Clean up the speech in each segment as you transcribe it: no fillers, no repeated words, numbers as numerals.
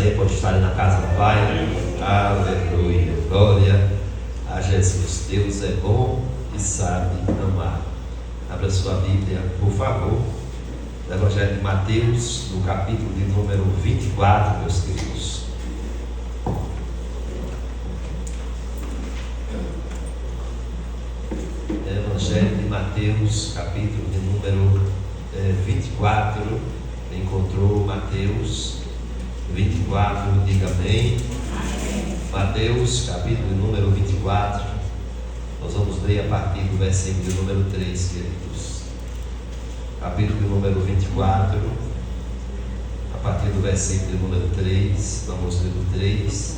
prazer por estarem na casa do Pai. Aleluia, glória a Jesus. Deus é bom e sabe amar. Abra sua Bíblia, por favor, no Evangelho de Mateus, no capítulo de número 24, meus queridos. Evangelho de Mateus, capítulo de número 24. Encontrou Mateus 24, diga amém. Mateus, capítulo de número 24. Nós vamos ler a partir do versículo de número 3, queridos. Capítulo de número 24, a partir do versículo de número 3, vamos ler do 3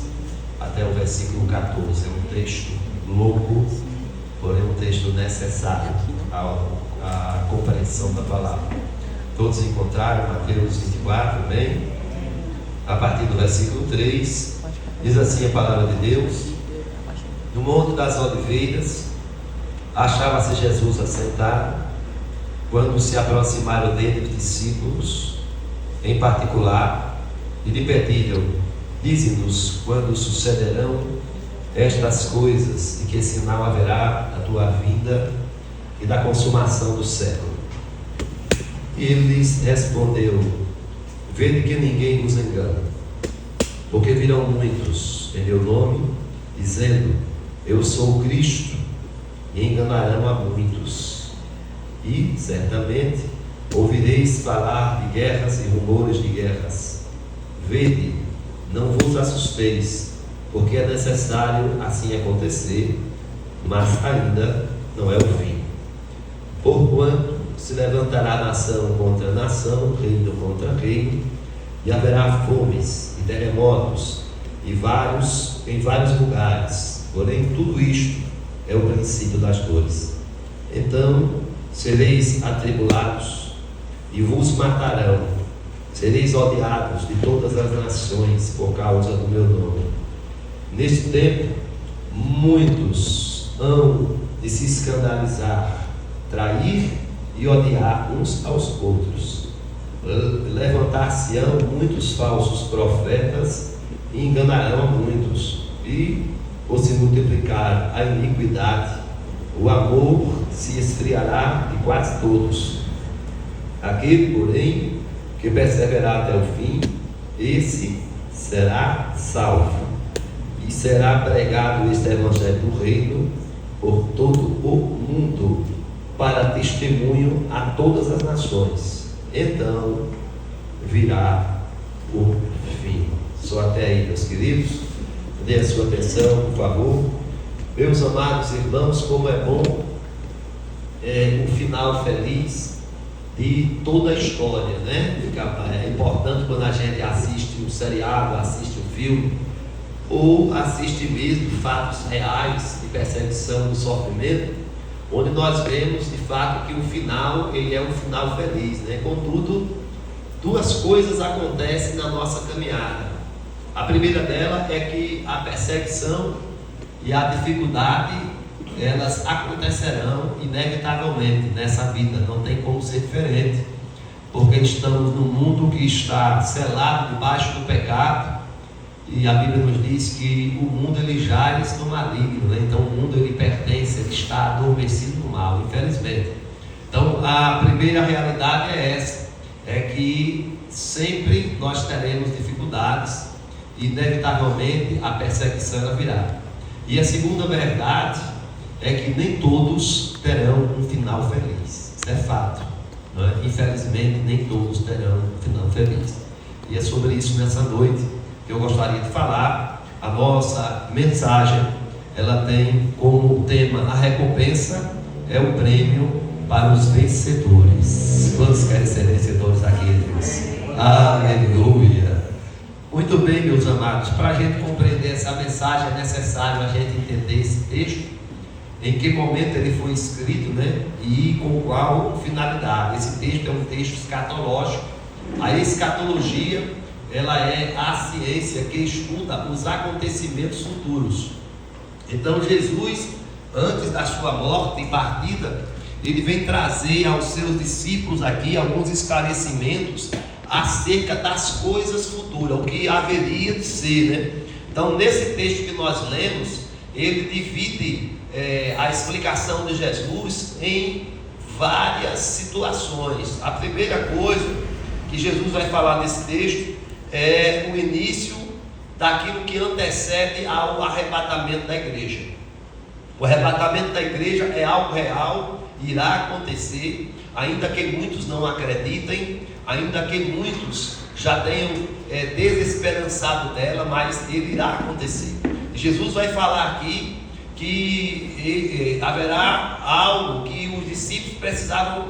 até o versículo 14. É um texto longo, porém um texto necessário à compreensão da palavra. Todos encontraram Mateus 24, bem? A partir do versículo 3, diz assim a palavra de Deus: No Monte das Oliveiras, achava-se Jesus assentado, quando se aproximaram dele os discípulos, em particular, e lhe pediram: Dize-nos quando sucederão estas coisas, e que sinal haverá da tua vinda e da consumação do século. Ele lhes respondeu: Vede que ninguém nos engana, porque virão muitos em meu nome, dizendo: Eu sou o Cristo, e enganarão a muitos. E, certamente, ouvireis falar de guerras e rumores de guerras. Vede, não vos assusteis, porque é necessário assim acontecer, mas ainda não é o fim. Porquanto se levantará nação contra nação, reino contra reino, e haverá fomes e terremotos em vários lugares. Porém, tudo isto é o princípio das dores. Então sereis atribulados e vos matarão, sereis odiados de todas as nações por causa do meu nome. Neste tempo, muitos hão de se escandalizar, trair e odiar uns aos outros. Levantar-se-ão muitos falsos profetas e enganarão a muitos. E, por se multiplicar a iniquidade, o amor se esfriará de quase todos. Aquele, porém, que perseverar até o fim, esse será salvo. E será pregado este evangelho do reino por todo o mundo, para testemunho a todas as nações. Então virá o fim. Só até aí, meus queridos. Dê a sua atenção, por favor. Meus amados irmãos, como é bom o final feliz de toda a história, né? É importante quando a gente assiste um seriado, assiste um filme, ou assiste mesmo fatos reais de perseguição do sofrimento, onde nós vemos de fato que o final, ele é um final feliz, né? Contudo, duas coisas acontecem na nossa caminhada. A primeira dela é que a perseguição e a dificuldade, elas acontecerão inevitavelmente nessa vida, não tem como ser diferente, porque estamos num mundo que está selado debaixo do pecado, e a Bíblia nos diz que o mundo ele jaz no maligno, né? Então o mundo ele pertence, ele está adormecido no mal, infelizmente. Então a primeira realidade é essa, é que sempre nós teremos dificuldades, e inevitavelmente a perseguição ela virá. E a segunda verdade é que nem todos terão um final feliz, isso é fato, não é? Infelizmente nem todos terão um final feliz, e é sobre isso nessa noite que eu gostaria de falar. A nossa mensagem, ela tem como tema: a recompensa é o prêmio para os vencedores. Quantos querem ser vencedores aqui, Deus? Aleluia! Muito bem, meus amados, para a gente compreender essa mensagem é necessário a gente entender esse texto, em que momento ele foi escrito, né? E com qual finalidade. Esse texto é um texto escatológico. A escatologia, ela é a ciência que estuda os acontecimentos futuros. Então Jesus, antes da sua morte e partida, ele vem trazer aos seus discípulos aqui alguns esclarecimentos acerca das coisas futuras, o que haveria de ser, né? Então, nesse texto que nós lemos, ele divide a explicação de Jesus em várias situações. A primeira coisa que Jesus vai falar nesse texto é o início daquilo que antecede ao arrebatamento da igreja. O arrebatamento da igreja é algo real, irá acontecer, ainda que muitos não acreditem, ainda que muitos já tenham desesperançado dela, mas ele irá acontecer. Jesus vai falar aqui que haverá algo que os discípulos precisavam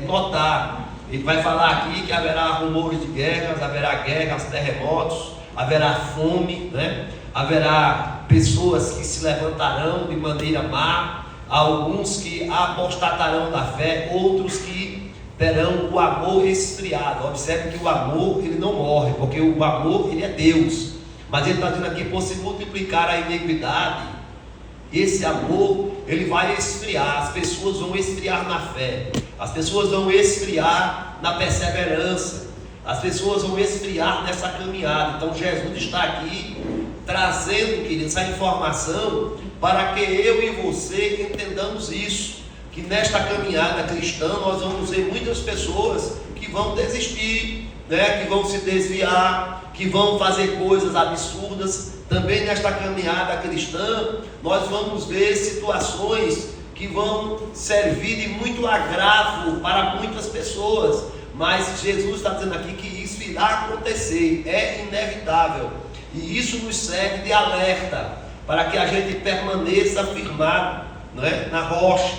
notar. Ele vai falar aqui que haverá rumores de guerras, haverá guerras, terremotos, haverá fome, né? Haverá pessoas que se levantarão de maneira má, alguns que apostatarão da fé, outros que terão o amor esfriado. Observe que o amor ele não morre, porque o amor ele é Deus. Mas ele está dizendo aqui, por se multiplicar a iniquidade, esse amor ele vai esfriar. As pessoas vão esfriar na fé, as pessoas vão esfriar na perseverança, as pessoas vão esfriar nessa caminhada. Então Jesus está aqui trazendo, querido, essa informação para que eu e você entendamos isso, que nesta caminhada cristã nós vamos ver muitas pessoas que vão desistir, né? Que vão se desviar, que vão fazer coisas absurdas. Também nesta caminhada cristã nós vamos ver situações que vão servir de muito agravo para muitas pessoas, mas Jesus está dizendo aqui que isso irá acontecer, é inevitável, e isso nos serve de alerta para que a gente permaneça firmado, né, na rocha.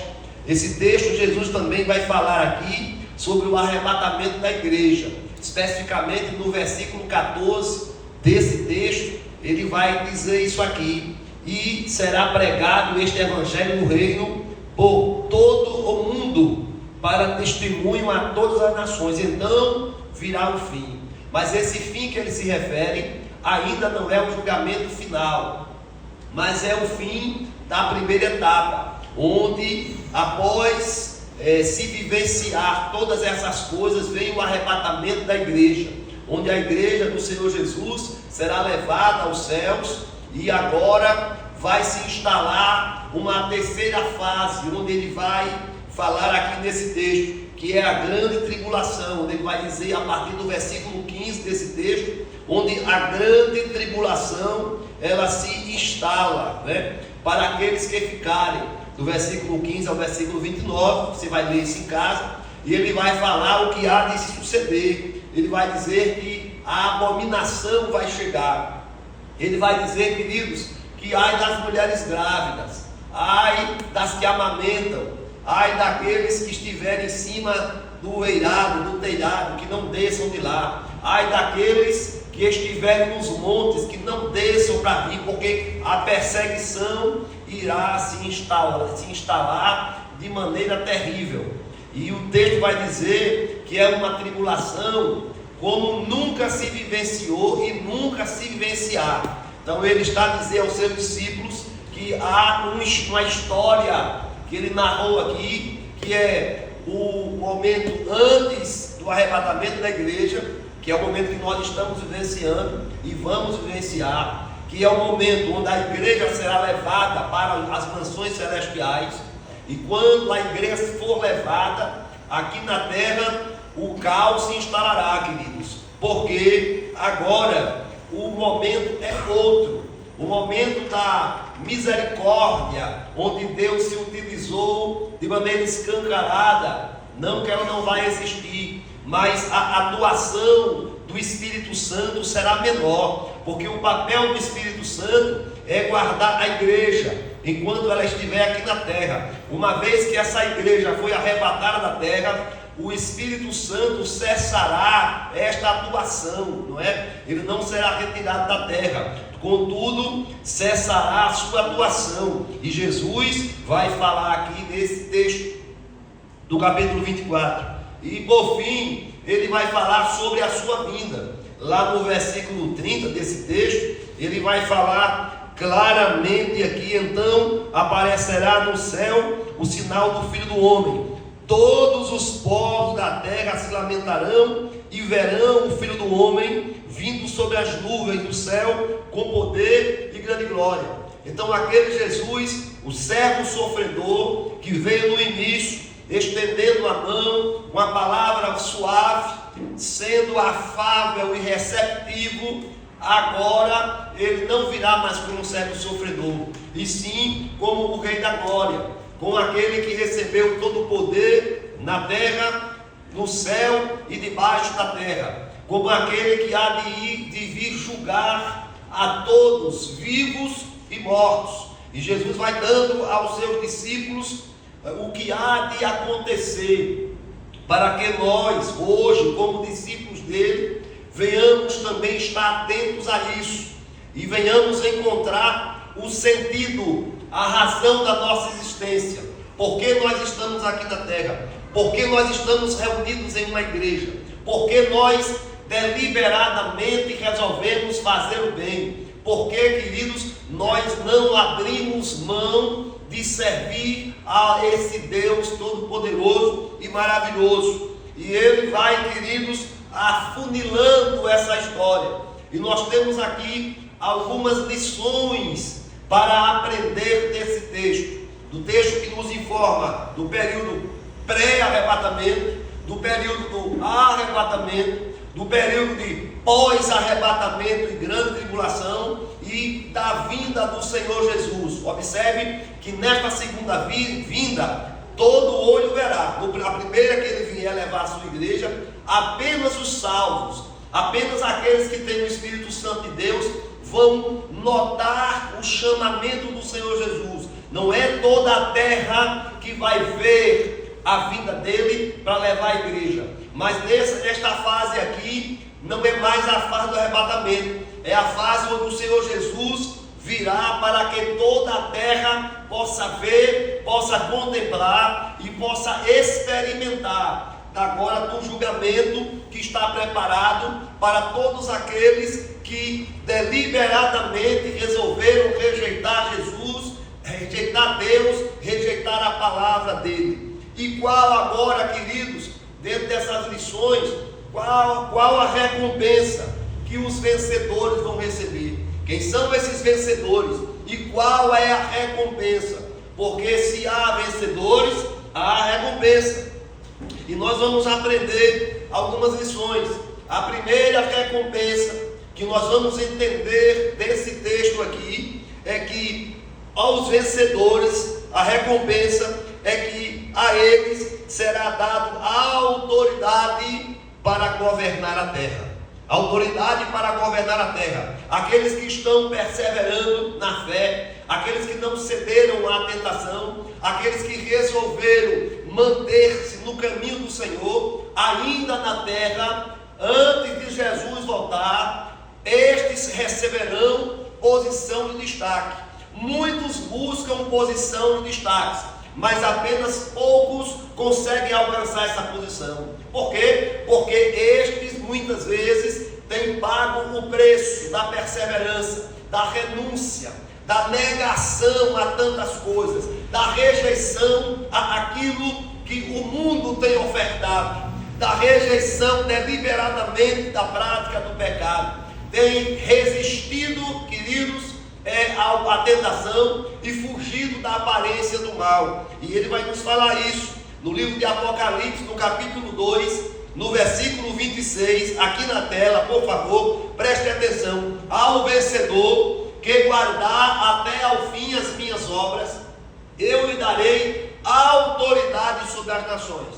Esse texto Jesus também vai falar aqui sobre o arrebatamento da igreja, especificamente no versículo 14 desse texto. Ele vai dizer isso aqui: e será pregado este evangelho no reino por todo o mundo, para testemunho a todas as nações, então virá o fim. Mas esse fim que ele se refere ainda não é o julgamento final, mas é o fim da primeira etapa, onde após se vivenciar todas essas coisas, vem o arrebatamento da igreja, onde a igreja do Senhor Jesus será levada aos céus, e agora vai se instalar uma terceira fase, onde ele vai falar aqui nesse texto, que é a grande tribulação, onde ele vai dizer a partir do versículo 15 desse texto, onde a grande tribulação ela se instala, né, para aqueles que ficarem, do versículo 15 ao versículo 29, você vai ler isso em casa, e ele vai falar o que há de se suceder. Ele vai dizer que a abominação vai chegar. Ele vai dizer, queridos, que ai das mulheres grávidas, ai das que amamentam, ai daqueles que estiverem em cima do eirado, do telhado, que não desçam de lá, ai daqueles que estiverem nos montes, que não desçam para vir, porque a perseguição irá se instalar de maneira terrível. E o texto vai dizer que é uma tribulação como nunca se vivenciou e nunca se vivenciar. Então ele está a dizer aos seus discípulos que há uma história que ele narrou aqui, que é o momento antes do arrebatamento da igreja, que é o momento que nós estamos vivenciando e vamos vivenciar, que é o momento onde a igreja será levada para as mansões celestiais. E quando a igreja for levada aqui na terra, o caos se instalará, queridos, porque agora o momento é outro, o momento da misericórdia, onde Deus se utilizou de maneira escancarada. Não que ela não vai existir, mas a atuação do Espírito Santo será menor, porque o papel do Espírito Santo é guardar a igreja enquanto ela estiver aqui na terra. Uma vez que essa igreja foi arrebatada da terra, o Espírito Santo cessará esta atuação, não é? Ele não será retirado da terra, contudo cessará a sua atuação. E Jesus vai falar aqui nesse texto do capítulo 24, e por fim ele vai falar sobre a sua vinda. Lá no versículo 30 desse texto, ele vai falar claramente aqui: então aparecerá no céu o sinal do Filho do Homem, todos os povos da terra se lamentarão e verão o Filho do Homem vindo sobre as nuvens do céu com poder e grande glória. Então aquele Jesus, o servo sofredor, que veio no início, estendendo a mão, com a palavra suave, sendo afável e receptivo, agora ele não virá mais como um servo sofredor, e sim como o Rei da Glória, como aquele que recebeu todo o poder na terra, no céu e debaixo da terra, como aquele que há de vir julgar a todos, vivos e mortos. E Jesus vai dando aos seus discípulos o que há de acontecer, para que nós, hoje, como discípulos dele, venhamos também estar atentos a isso, e venhamos encontrar o sentido, a razão da nossa existência. Por que nós estamos aqui na terra? Por que nós estamos reunidos em uma igreja? Por que nós deliberadamente resolvemos fazer o bem? Porque, queridos, nós não abrimos mão de servir a esse Deus todo-poderoso e maravilhoso. E Ele vai, queridos, afunilando essa história. E nós temos aqui algumas lições para aprender desse texto. Do texto que nos informa do período pré-arrebatamento, do período do arrebatamento, do período de pós-arrebatamento e grande tribulação e da vinda do Senhor Jesus. Observe que nesta segunda vinda, todo olho verá. A primeira que ele vier levar a sua igreja, apenas os salvos, apenas aqueles que têm o Espírito Santo de Deus vão notar o chamamento do Senhor Jesus. Não é toda a terra que vai ver a vinda dele para levar a igreja. Mas nesta fase aqui, não é mais a fase do arrebatamento. É a fase onde o Senhor Jesus virá para que toda a terra possa ver, possa contemplar e possa experimentar agora do julgamento que está preparado para todos aqueles que deliberadamente resolveram rejeitar Jesus, rejeitar Deus, rejeitar a palavra dele. E qual agora, queridos, dentro dessas lições, qual a recompensa que os vencedores vão receber? Quem são esses vencedores? E qual é a recompensa? Porque se há vencedores, há recompensa. E nós vamos aprender algumas lições. A primeira recompensa que nós vamos entender desse texto aqui é que aos vencedores a recompensa é que a eles será dado a autoridade para governar a terra. Autoridade para governar a terra. Aqueles que estão perseverando na fé, aqueles que não cederam à tentação, aqueles que resolveram manter-se no caminho do Senhor, ainda na terra, antes de Jesus voltar, estes receberão posição de destaque. Muitos buscam posição de destaque, mas apenas poucos conseguem alcançar essa posição. Por quê? Porque estes muitas vezes têm pago o preço da perseverança, da renúncia, da negação a tantas coisas, da rejeição àquilo que o mundo tem ofertado, da rejeição deliberadamente da prática do pecado. Tem resistido, queridos, à tentação e fugido da aparência do mal. E ele vai nos falar isso no livro de Apocalipse, no capítulo 2, no versículo 26, aqui na tela, por favor, preste atenção. Ao vencedor que guardar até ao fim as minhas obras, eu lhe darei autoridade sobre as nações.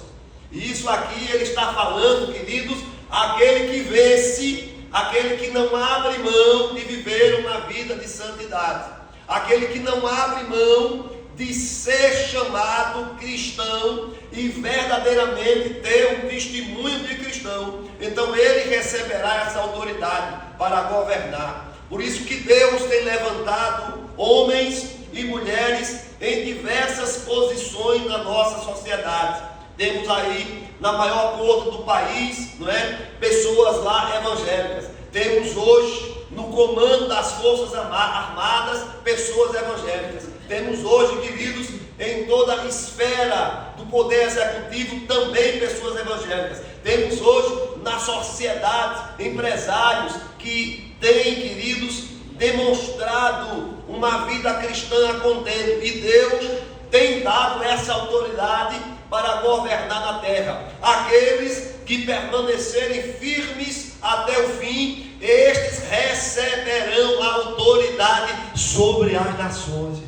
E isso aqui ele está falando, queridos, aquele que vence, aquele que não abre mão de viver uma vida de santidade, aquele que não abre mão de ser chamado cristão e verdadeiramente ter um testemunho de cristão. Então ele receberá essa autoridade para governar. Por isso que Deus tem levantado homens e mulheres em diversas posições na nossa sociedade. Temos aí na maior corte do país, não é? Pessoas lá evangélicas. Temos hoje no comando das Forças Armadas pessoas evangélicas. Temos hoje, queridos, em toda a esfera do poder executivo também pessoas evangélicas. Temos hoje na sociedade empresários que têm, queridos, demonstrado uma vida cristã a contento, e Deus tem dado essa autoridade para governar na terra. Aqueles que permanecerem firmes até o fim, estes receberão a autoridade sobre as nações, irmãos.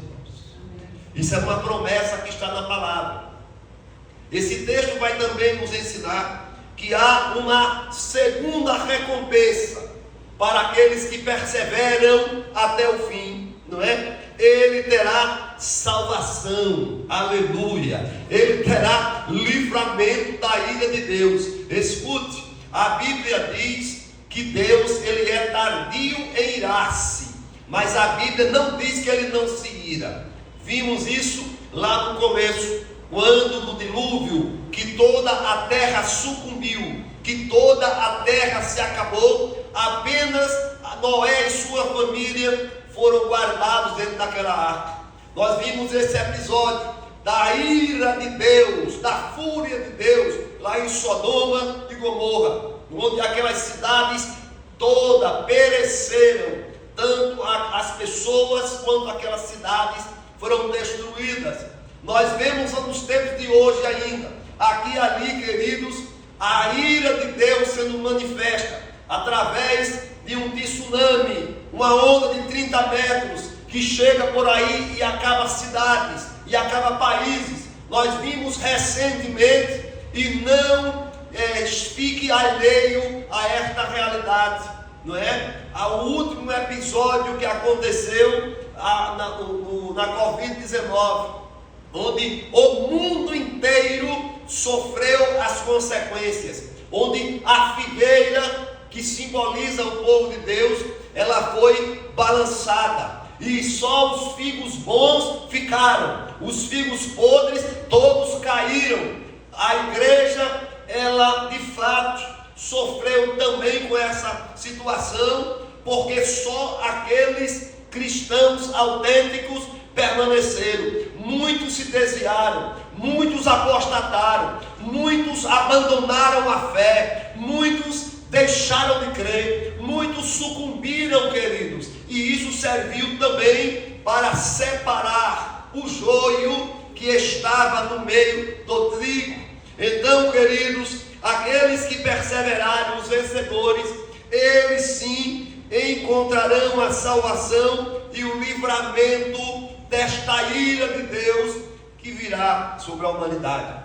Isso é uma promessa que está na palavra. Esse texto vai também nos ensinar que há uma segunda recompensa para aqueles que perseveram até o fim, não é? Ele terá salvação, aleluia. Ele terá livramento da ira de Deus. Escute, a Bíblia diz que Deus, ele é tardio em irar-se, mas a Bíblia não diz que ele não se ira. Vimos isso lá no começo, quando no dilúvio, que toda a terra sucumbiu, que toda a terra se acabou, apenas Noé e sua família foram guardados dentro daquela arca. Nós vimos esse episódio da ira de Deus, da fúria de Deus, lá em Sodoma e Gomorra, onde aquelas cidades todas pereceram, tanto as pessoas quanto aquelas cidades foram destruídas. Nós vemos nos tempos de hoje ainda, aqui e ali, queridos, a ira de Deus sendo manifesta através de um tsunami, uma onda de 30 metros que chega por aí e acaba cidades, e acaba países. Nós vimos recentemente, e não fique alheio a esta realidade, não é? O último episódio que aconteceu na Covid-19, onde o mundo inteiro sofreu as consequências, onde a figueira que simboliza o povo de Deus, ela foi balançada, e só os figos bons ficaram, os figos podres todos caíram. A igreja, ela de fato sofreu também com essa situação, porque só aqueles cristãos autênticos permaneceram. Muitos se desviaram, muitos apostataram, muitos abandonaram a fé, muitos deixaram de crer, muitos sucumbiram, queridos, e isso serviu também para separar o joio que estava no meio do trigo. Então, queridos, aqueles que perseveraram, os vencedores, eles sim encontrarão a salvação e o livramento desta ira de Deus que virá sobre a humanidade.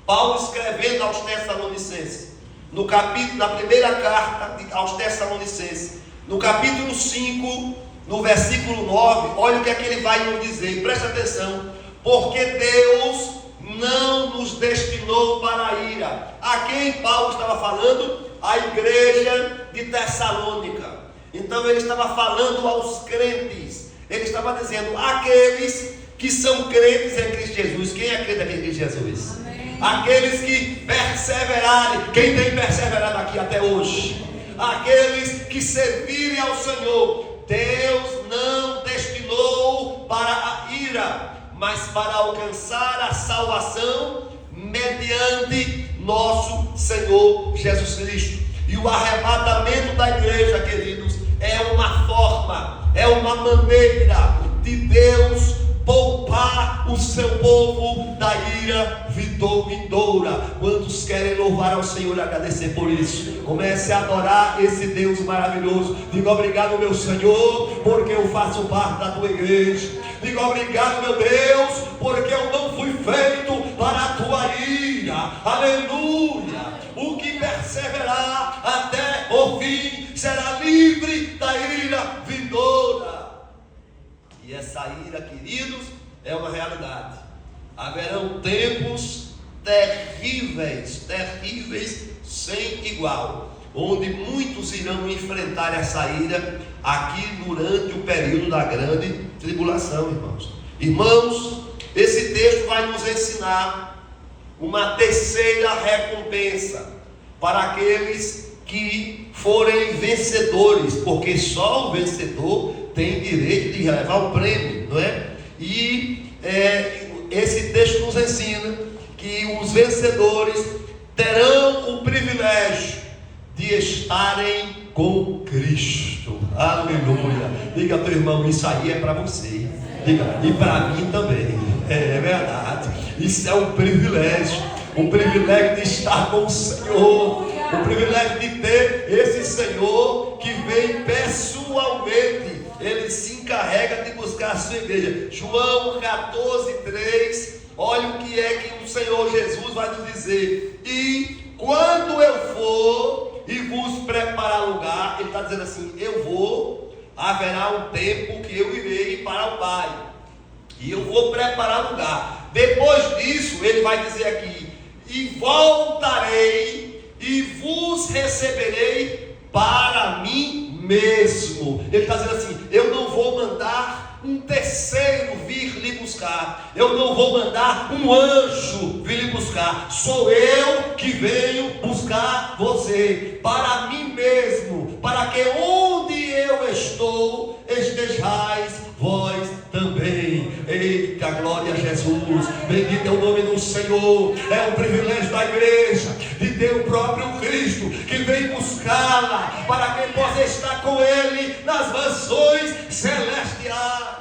Paulo, escrevendo aos Tessalonicenses, na primeira carta aos Tessalonicenses, no capítulo 5, no versículo 9, olha o que é que ele vai nos dizer, presta atenção: porque Deus não nos destinou para a ira. A quem Paulo estava falando? A igreja de Tessalônica. Então ele estava falando aos crentes, ele estava dizendo: aqueles que são crentes em Cristo Jesus. Quem é crente em Cristo Jesus? Amém. Aqueles que perseverarem. Quem tem perseverado aqui até hoje? Aqueles que servirem ao Senhor. Deus não destinou para a ira, mas para alcançar a salvação mediante nosso Senhor Jesus Cristo. E o arrebatamento da igreja, queridos, é uma forma, é uma maneira de Deus poupar o seu povo da ira vindoura. Quantos querem louvar ao Senhor e agradecer por isso? Comece a adorar esse Deus maravilhoso. Diga: obrigado, meu Senhor, porque eu faço parte da tua igreja. Diga: obrigado, meu Deus, porque eu não fui feito para a tua ira. Aleluia. O que perseverar até o fim será livre da ira vindoura. E essa ira, queridos, é uma realidade. Haverão tempos terríveis, sem igual, onde muitos irão enfrentar essa ira aqui durante o período da grande tribulação, irmãos. Irmãos, esse texto vai nos ensinar uma terceira recompensa para aqueles que forem vencedores, porque só o vencedor tem direito de levar o prêmio, não é? E esse texto nos ensina que os vencedores terão o privilégio de estarem com Cristo. Aleluia. Diga ao teu irmão, isso aí é para você. Diga, e para mim também. É verdade. Isso é um privilégio. O privilégio de estar com o Senhor. O privilégio de ter esse Senhor que vem pessoalmente. Ele se encarrega de buscar a sua igreja. João 14:3. Olha o que é que o Senhor Jesus vai nos dizer. E quando eu for e vos preparar lugar, ele está dizendo assim: eu vou, haverá um tempo que eu irei para o Pai, e eu vou preparar lugar. Depois disso, ele vai dizer aqui: e voltarei e vos receberei para mim mesmo. Ele está dizendo assim: eu não vou mandar um terceiro vir lhe buscar, eu não vou mandar um anjo vir lhe buscar, sou eu que venho buscar você para mim mesmo, para que onde eu estou estejais vós também. Eita, glória a Jesus, bendito é o nome do Senhor. É um privilégio da igreja de ter o próprio Cristo que vem buscá-la, para que possa estar com Ele nas mansões celestiais.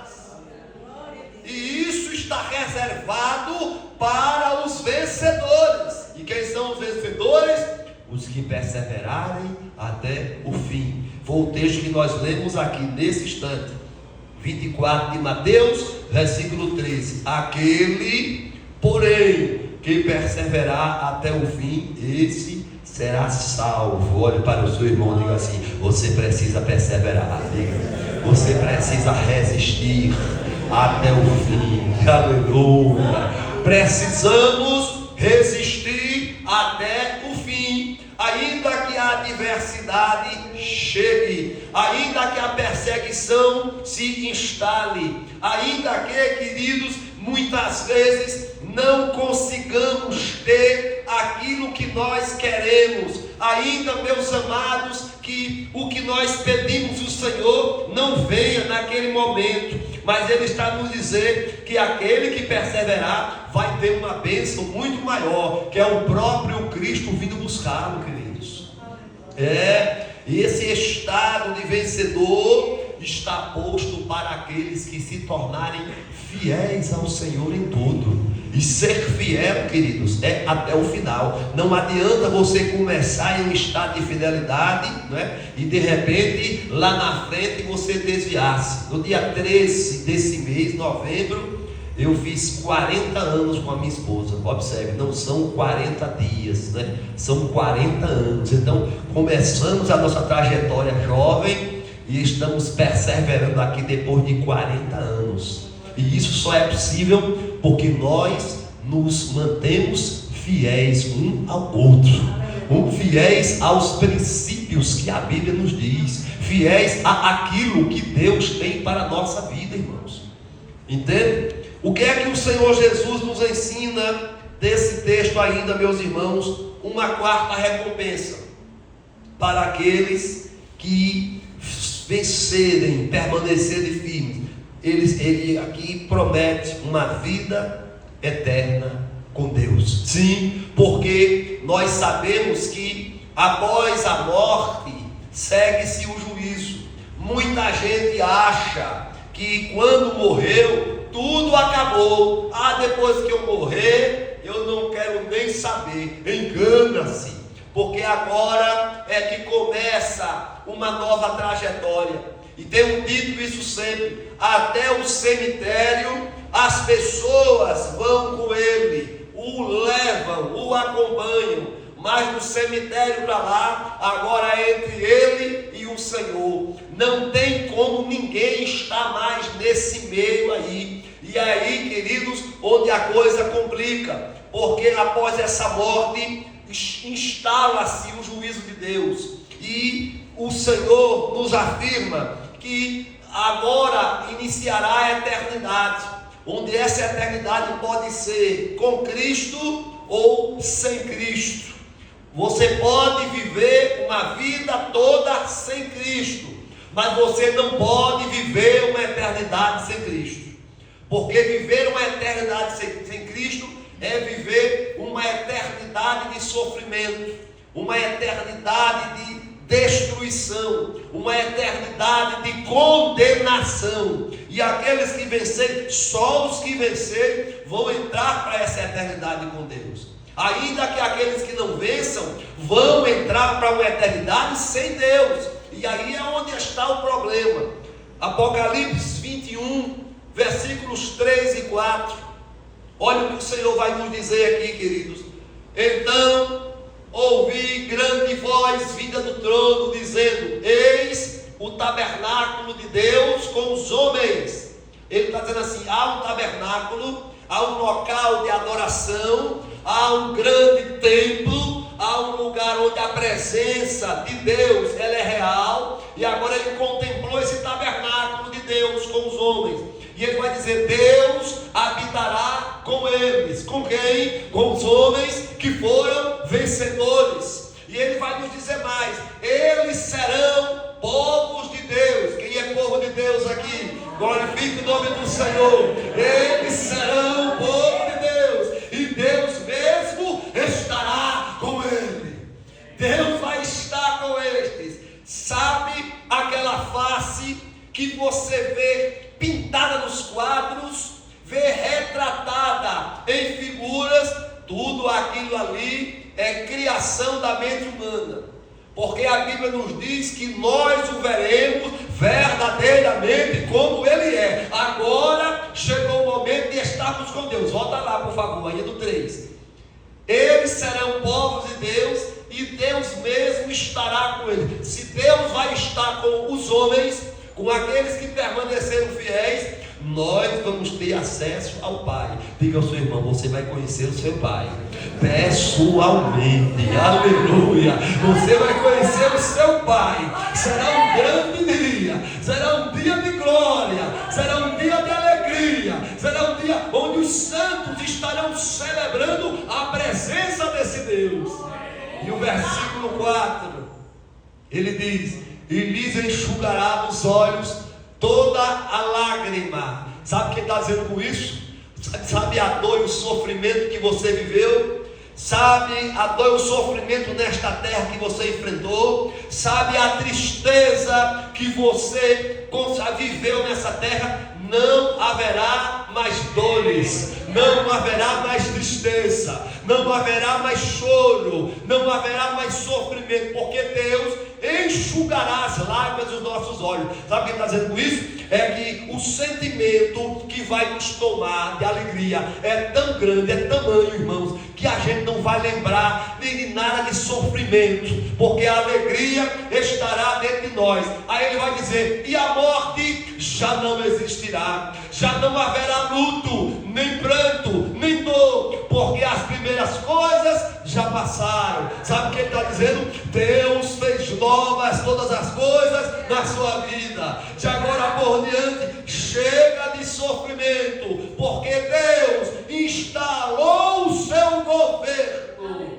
E isso está reservado para os vencedores. E quem são os vencedores? Os que perseverarem até o fim. Foi o texto que nós lemos aqui nesse instante, 24 de Mateus, versículo 13. Aquele, porém, que perseverar até o fim, esse será salvo. Olhe para o seu irmão e diga assim: você precisa perseverar. Diga, você precisa resistir até o fim. Aleluia. Precisamos resistir até o fim, ainda que a adversidade chegue, ainda que a perseguição se instale, ainda que, queridos, muitas vezes não consigamos ter aquilo que nós queremos, ainda, meus amados, que o que nós pedimos ao Senhor não venha naquele momento, mas Ele está nos dizer que aquele que perseverar vai ter uma bênção muito maior, que é o próprio Cristo vindo buscá-lo, queridos. E esse estado de vencedor está posto para aqueles que se tornarem fiéis ao Senhor em tudo. E ser fiel, queridos, é até o final. Não adianta você começar em um estado de fidelidade, né? E de repente, lá na frente, você desviar-se. No dia 13 desse mês, novembro, eu fiz 40 anos com a minha esposa. Observe, não são 40 dias, né? São 40 anos. Então, começamos a nossa trajetória jovem e estamos perseverando aqui depois de 40 anos. E isso só é possível porque nós nos mantemos fiéis um ao outro, fiéis aos princípios que a Bíblia nos diz, fiéis àquilo que Deus tem para a nossa vida, irmãos. Entende? O que é que o Senhor Jesus nos ensina desse texto ainda, meus irmãos? Uma quarta recompensa para aqueles que vencerem, permanecerem firmes. Ele aqui promete uma vida eterna com Deus. Sim, porque nós sabemos que após a morte segue-se o juízo. Muita gente acha que quando morreu tudo acabou. Depois que eu morrer eu não quero nem saber. Engana-se, porque agora é que começa uma nova trajetória. E tenho dito isso sempre: até o cemitério as pessoas vão com ele, o levam, o acompanham, mas do cemitério para lá, agora é entre ele e o Senhor. Não tem como ninguém estar mais nesse meio aí. E aí, queridos, onde a coisa complica, porque após essa morte instala-se o juízo de Deus, e o Senhor nos afirma que agora iniciará a eternidade, onde essa eternidade pode ser com Cristo ou sem Cristo. Você pode viver uma vida toda sem Cristo, mas você não pode viver uma eternidade sem Cristo, porque viver uma eternidade sem Cristo é viver uma eternidade de sofrimento, uma eternidade de destruição, uma eternidade de condenação. E aqueles que vencerem, só os que vencerem vão entrar para essa eternidade com Deus. Ainda que aqueles que não vençam vão entrar para uma eternidade sem Deus. E aí é onde está o problema. Apocalipse 21, versículos 3 e 4. Olha o que o Senhor vai nos dizer aqui, queridos. Então ouvi grande voz vinda do trono, dizendo: eis o tabernáculo de Deus com os homens. Ele está dizendo assim: há um tabernáculo, há um local de adoração, há um grande templo, há um lugar onde a presença de Deus ela é real. E agora ele contemplou esse tabernáculo de Deus com os homens. E ele vai dizer: Deus habitará com eles. Com quem? Com os homens que foram vencedores. E ele vai nos dizer mais: eles serão povos de Deus. Quem é povo de Deus aqui? Glorifique o nome do Senhor. Eles serão povo de Deus. E Deus mesmo estará com ele. Deus vai estar com estes. Sabe aquela face que você vê pintada nos quadros, vê retratada em figuras? Tudo aquilo ali é criação da mente humana, porque a Bíblia nos diz que nós o veremos verdadeiramente como Ele é. Agora chegou o momento de estarmos com Deus. Volta lá, por favor, aí do 3. Eles serão povos de Deus e Deus mesmo estará com eles. Se Deus vai estar com os homens, com aqueles que permaneceram fiéis, nós vamos ter acesso ao Pai. Diga ao seu irmão: você vai conhecer o seu Pai pessoalmente. Aleluia. Você vai conhecer o seu Pai. Será um grande dia, será um dia de glória, será um dia de alegria, será um dia onde os santos estarão celebrando a presença desse Deus. E o versículo 4, ele diz: e lhes enxugará dos olhos toda a lágrima. Sabe o que ele está dizendo com isso? Sabe a dor e o sofrimento que você viveu? Sabe a dor e o sofrimento nesta terra que você enfrentou? Sabe a tristeza que você viveu nessa terra? Não haverá mais dores, não haverá mais tristeza, não haverá mais choro, não haverá mais sofrimento, porque Deus enxugará as lágrimas dos nossos olhos. Sabe o que ele está dizendo com isso? É que o sentimento que vai nos tomar de alegria é tão grande, é tamanho, irmãos, que a gente não vai lembrar nem de nada de sofrimento, porque a alegria estará dentro de nós. Aí ele vai dizer: e a morte já não existirá, já não haverá luto, nem pranto, nem dor, porque as primeiras coisas já passaram. Sabe o que ele está dizendo? Deus fez novas todas as coisas na sua vida. De agora por diante, chega de sofrimento, porque Deus instalou o seu governo.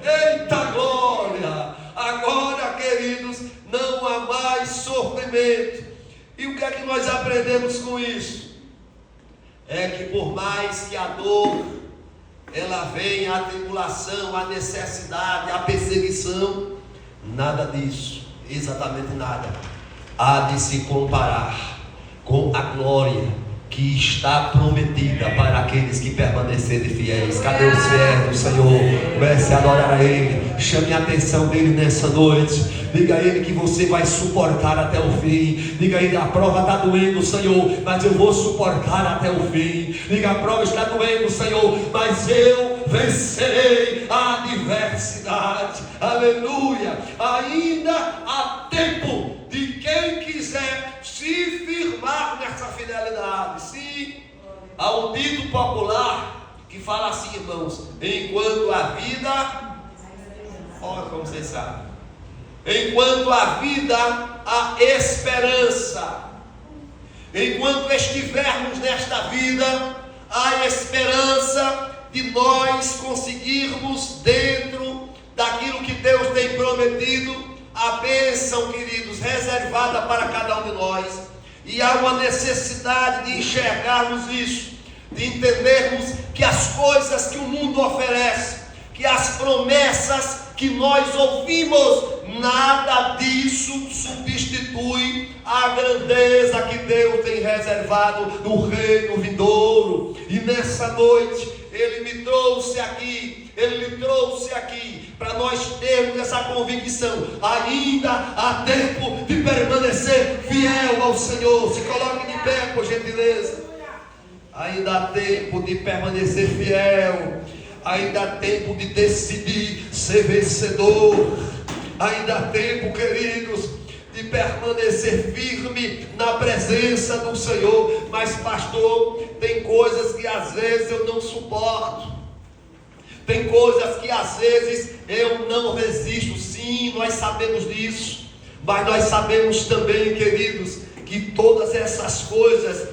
Eita glória! Agora, queridos, não há mais sofrimento. E o que é que nós aprendemos com isso? É que por mais que a dor ela venha, a tribulação, a necessidade, a perseguição, nada disso, exatamente nada, há de se comparar com a glória que está prometida para aqueles que permanecerem fiéis. Cadê os fiéis do Senhor? Comece a adorar a Ele, chame a atenção dEle nessa noite. Diga a Ele que você vai suportar até o fim. Diga a Ele: a prova está doendo, Senhor, mas eu vou suportar até o fim. Diga: a prova está doendo, Senhor, mas eu vencerei a adversidade. Aleluia. Ainda há tempo de quem quiser se firmar nessa fidelidade. Sim, há um dito popular que fala assim, irmãos: enquanto a vida, olha como vocês sabem, enquanto a vida, há esperança. Enquanto estivermos nesta vida, há esperança de nós conseguirmos, dentro daquilo que Deus tem prometido, a bênção, queridos, reservada para cada um de nós. E há uma necessidade de enxergarmos isso, de entendermos que as coisas que o mundo oferece, que as promessas que nós ouvimos, nada disso substitui a grandeza que Deus tem reservado no reino vindouro. E nessa noite Ele me trouxe aqui, Ele lhe trouxe aqui para nós termos essa convicção. Ainda há tempo de permanecer fiel ao Senhor. Se coloque de pé, por gentileza. Ainda há tempo de permanecer fiel. Ainda há tempo de decidir ser vencedor. Ainda há tempo, queridos, de permanecer firme na presença do Senhor. Mas, pastor, tem coisas que às vezes eu não suporto. Tem coisas que às vezes eu não resisto. Sim, nós sabemos disso. Mas nós sabemos também, queridos, que todas essas coisas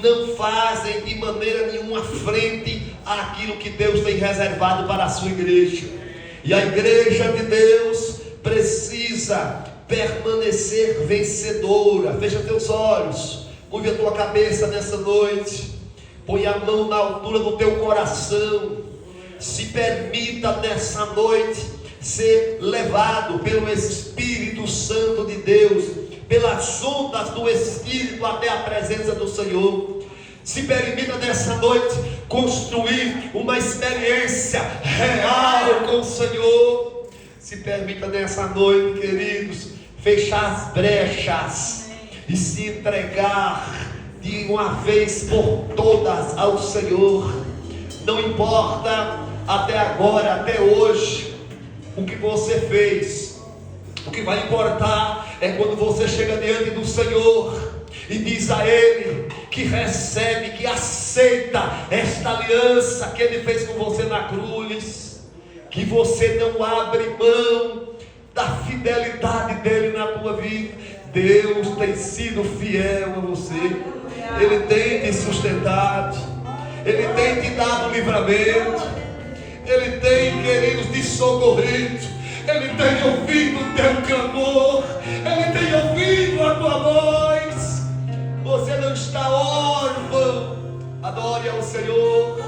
não fazem de maneira nenhuma frente àquilo que Deus tem reservado para a sua igreja. E a igreja de Deus precisa permanecer vencedora. Fecha teus olhos, curva a tua cabeça nessa noite, põe a mão na altura do teu coração. Se permita nessa noite ser levado pelo Espírito Santo de Deus, pelas ondas do Espírito até a presença do Senhor. Se permita nessa noite construir uma experiência real com o Senhor. Se permita nessa noite, queridos, fechar as brechas e se entregar de uma vez por todas ao Senhor. Não importa até agora, até hoje, o que você fez. O que vai importar é quando você chega diante do Senhor e diz a Ele que recebe, que aceita esta aliança que Ele fez com você na cruz, que você não abre mão da fidelidade dEle na tua vida. Deus tem sido fiel a você, Ele tem te sustentado, Ele tem te dado livramento, Ele tem, queridos, te socorrido, Ele tem ouvido o teu clamor, Ele tem ouvido a tua voz. Você não está órfão. Adore ao Senhor.